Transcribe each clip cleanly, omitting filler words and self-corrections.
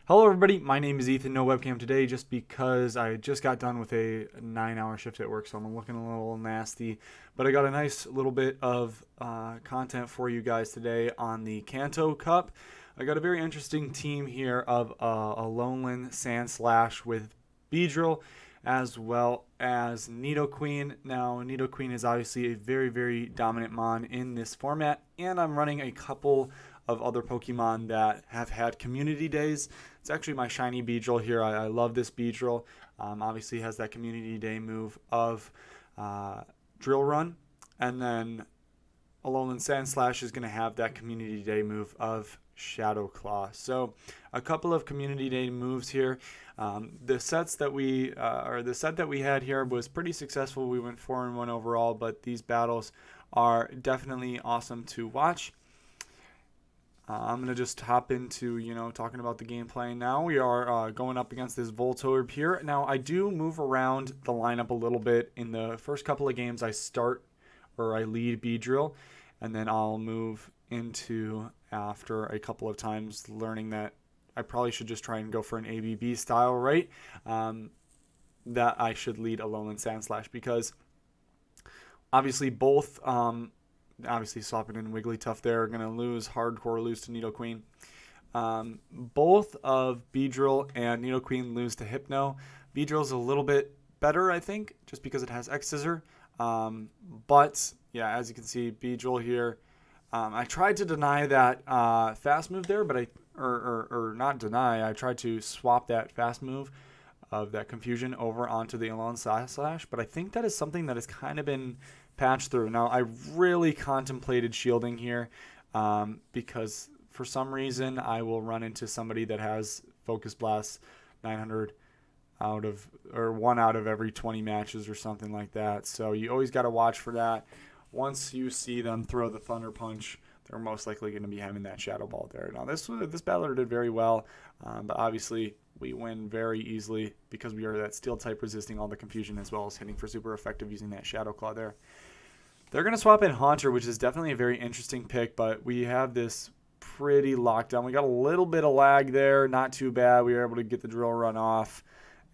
Hello everybody, my name is Ethan, no webcam today just because I just got done with a 9-hour shift at work, so I'm looking a little nasty. But I got a nice little bit of content for you guys today on the Kanto Cup. I got a very interesting team here of Alolan, Sandslash with Beedrill, as well as Nidoqueen. Now, Nidoqueen is obviously a very, very dominant mon in this format, and I'm running a couple of other Pokemon that have had community days. It's actually my shiny Beedrill here. I love this Beedrill. Obviously has that community day move of Drill Run, and then Alolan Sandslash is going to have that community day move of Shadow Claw. So a couple of community day moves here. The set that we had here was pretty successful. We went 4-1 overall, but these battles are definitely awesome to watch. I'm going to just hop into, talking about the gameplay now. We are going up against this Voltorb here. Now, I do move around the lineup a little bit. In the first couple of games, I lead Beedrill, and then I'll move into, after a couple of times, learning that I probably should just try and go for an ABB style, right? That I should lead Alolan Sandslash, because obviously both... obviously, Soppin and Wigglytuff there are going to lose to Nidoqueen. Both of Beedrill and Nidoqueen lose to Hypno. Beedrill's a little bit better, I think, just because it has X-Scissor. But, yeah, as you can see, Beedrill here. I tried to deny that fast move there, but not deny. I tried to swap that fast move of that confusion over onto the Alolan Sandslash, but I think that is something that has kind of been patched through. Now, I really contemplated shielding here because for some reason I will run into somebody that has Focus Blast 900 1 out of every 20 matches or something like that. So you always got to watch for that. Once you see them throw the Thunder Punch, they're most likely going to be having that Shadow Ball there. Now, this battler did very well, but obviously we win very easily because we are that Steel type, resisting all the confusion as well as hitting for super effective using that Shadow Claw there. They're going to swap in Haunter, which is definitely a very interesting pick, but we have this pretty locked down. We got a little bit of lag there, not too bad. We were able to get the Drill Run off,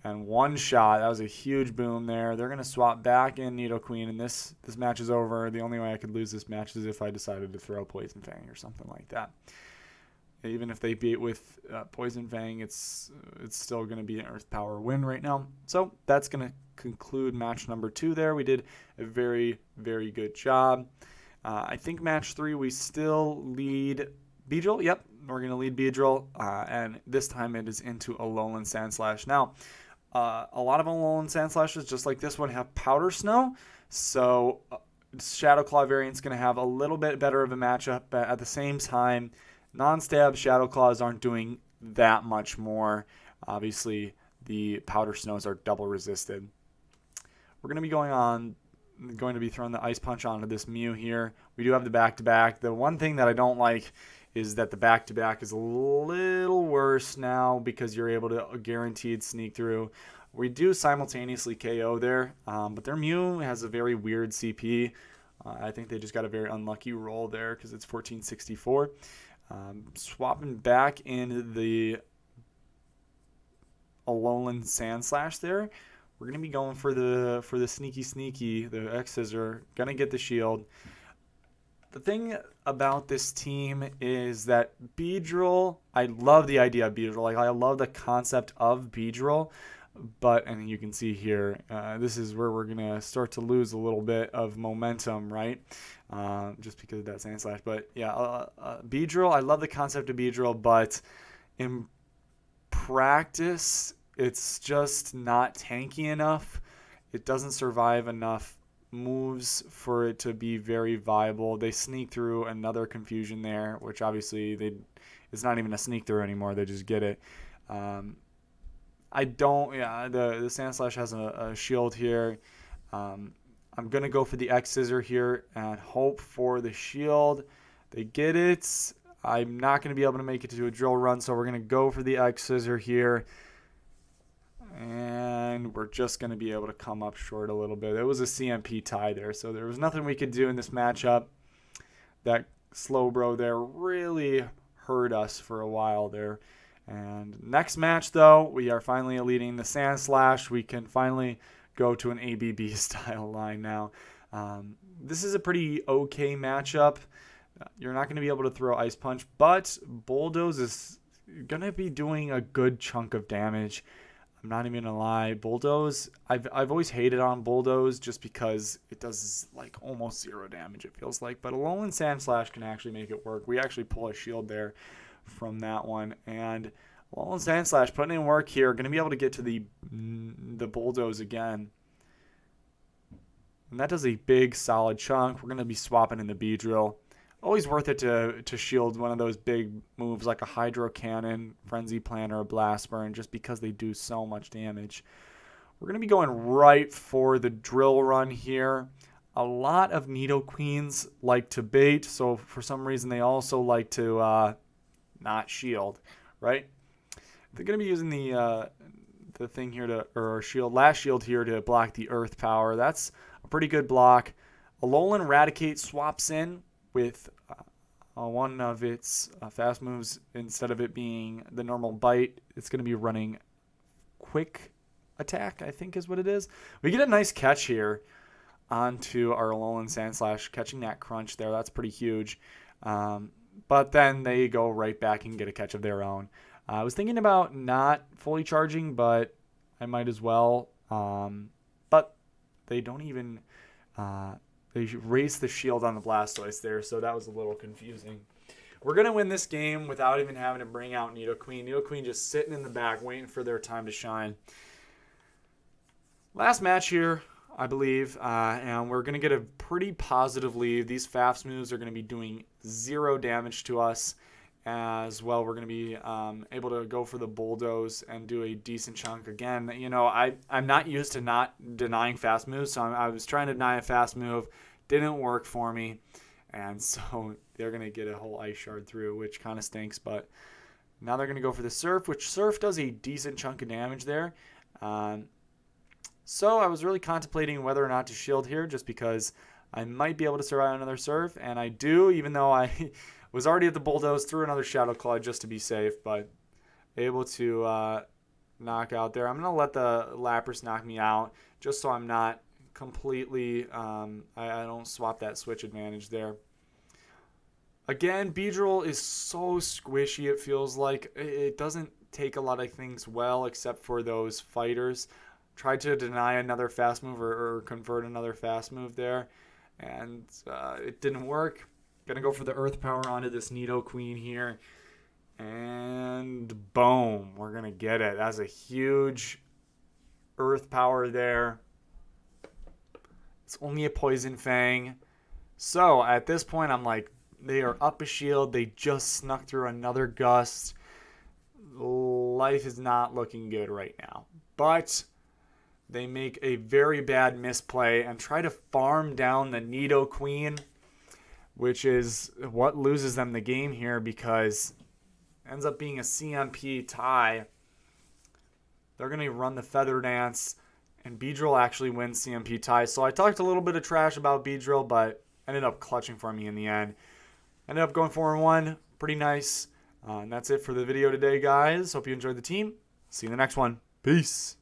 and one shot. That was a huge boom there. They're going to swap back in Nidoqueen, and this match is over. The only way I could lose this match is if I decided to throw Poison Fang or something like that. Even if they beat with Poison Fang, it's still going to be an Earth Power win right now. So that's going to conclude match number 2 there. We did a very, very good job. I think match 3 we still lead Beedrill. Yep, we're going to lead Beedrill, and this time it is into Alolan Sandslash. Now, a lot of Alolan Sandslashes, just like this one, have Powder Snow, so Shadow Claw variant's going to have a little bit better of a matchup, but at the same time, non-stab Shadow Claws aren't doing that much more. Obviously, the Powder Snows are double resisted. We're going to be throwing the Ice Punch onto this Mew here. We do have the back-to-back. The one thing that I don't like is that the back-to-back is a little worse now because you're able to guaranteed sneak through. We do simultaneously KO there, but their Mew has a very weird CP. I think they just got a very unlucky roll there because it's 1464. Swapping back in the Alolan Sandslash there. We're going to be going for the sneaky, the X-Scissor. Going to get the shield. The thing about this team is that Beedrill, I love the idea of Beedrill. Like, I love the concept of Beedrill. And you can see here, this is where we're going to start to lose a little bit of momentum, right? Just because of that Sandslash. But, yeah, Beedrill, I love the concept of Beedrill, but in practice, it's just not tanky enough. It doesn't survive enough moves for it to be very viable. They sneak through another confusion there, which obviously it's not even a sneak through anymore. They just get it. The Sandslash has a shield here. I'm going to go for the X-Scissor here and hope for the shield. They get it. I'm not going to be able to make it to a Drill Run, so we're going to go for the X-Scissor here. And we're just going to be able to come up short a little bit. It was a CMP tie there, so there was nothing we could do in this matchup. That Slowbro there really hurt us for a while there. And next match, though, we are finally leading the Sandslash. We can finally go to an ABB style line now. This is a pretty okay matchup. You're not going to be able to throw Ice Punch, but Bulldoze is going to be doing a good chunk of damage. I'm not even going to lie. Bulldoze, I've always hated on Bulldoze just because it does like almost 0 damage, it feels like. But Alolan Sandslash can actually make it work. We actually pull a shield there from that one. And Alolan Sandslash putting in work here. Going to be able to get to the Bulldoze again. And that does a big solid chunk. We're going to be swapping in the Beedrill. Always worth it to shield one of those big moves like a Hydro Cannon, Frenzy Plant, or a Blast Burn just because they do so much damage. We're going to be going right for the Drill Run here. A lot of Nidoqueens like to bait, so for some reason they also like to not shield, right? They're going to be using the thing here to, or last shield here to block the Earth Power. That's a pretty good block. Alolan Eradicate swaps in with one of its fast moves. Instead of it being the normal bite, it's going to be running quick attack, I think is what it is. We get a nice catch here onto our Alolan Sandslash, catching that crunch there. That's pretty huge. But then they go right back and get a catch of their own. I was thinking about not fully charging, but I might as well. But they don't even... They raised the shield on the Blastoise there, so that was a little confusing. We're going to win this game without even having to bring out Nidoqueen. Nidoqueen just sitting in the back waiting for their time to shine. Last match here, I believe, and we're going to get a pretty positive lead. These FAFS moves are going to be doing 0 damage to us. As well, we're going to be able to go for the Bulldoze and do a decent chunk. Again, you know, I'm not used to not denying fast moves, so I was trying to deny a fast move. Didn't work for me, and so they're going to get a whole Ice Shard through, which kind of stinks. But now they're going to go for the Surf, which Surf does a decent chunk of damage there. So I was really contemplating whether or not to shield here, just because I might be able to survive another Surf, and I do, even though I... was already at the Bulldoze, threw another Shadow Claw just to be safe, but able to knock out there. I'm going to let the Lapras knock me out just so I'm not completely, I don't swap that switch advantage there. Again, Beedrill is so squishy, it feels like. It doesn't take a lot of things well except for those fighters. Tried to deny another fast move or convert another fast move there, and it didn't work. Gonna go for the Earth Power onto this Nidoqueen here. And boom, we're gonna get it. That's a huge Earth Power there. It's only a Poison Fang. So at this point, I'm like, they are up a shield. They just snuck through another Gust. Life is not looking good right now. But they make a very bad misplay and try to farm down the Nidoqueen, which is what loses them the game here because it ends up being a CMP tie. They're going to run the Feather Dance, and Beedrill actually wins CMP tie. So I talked a little bit of trash about Beedrill, but ended up clutching for me in the end. Ended up going 4-1. Pretty nice. And that's it for the video today, guys. Hope you enjoyed the team. See you in the next one. Peace.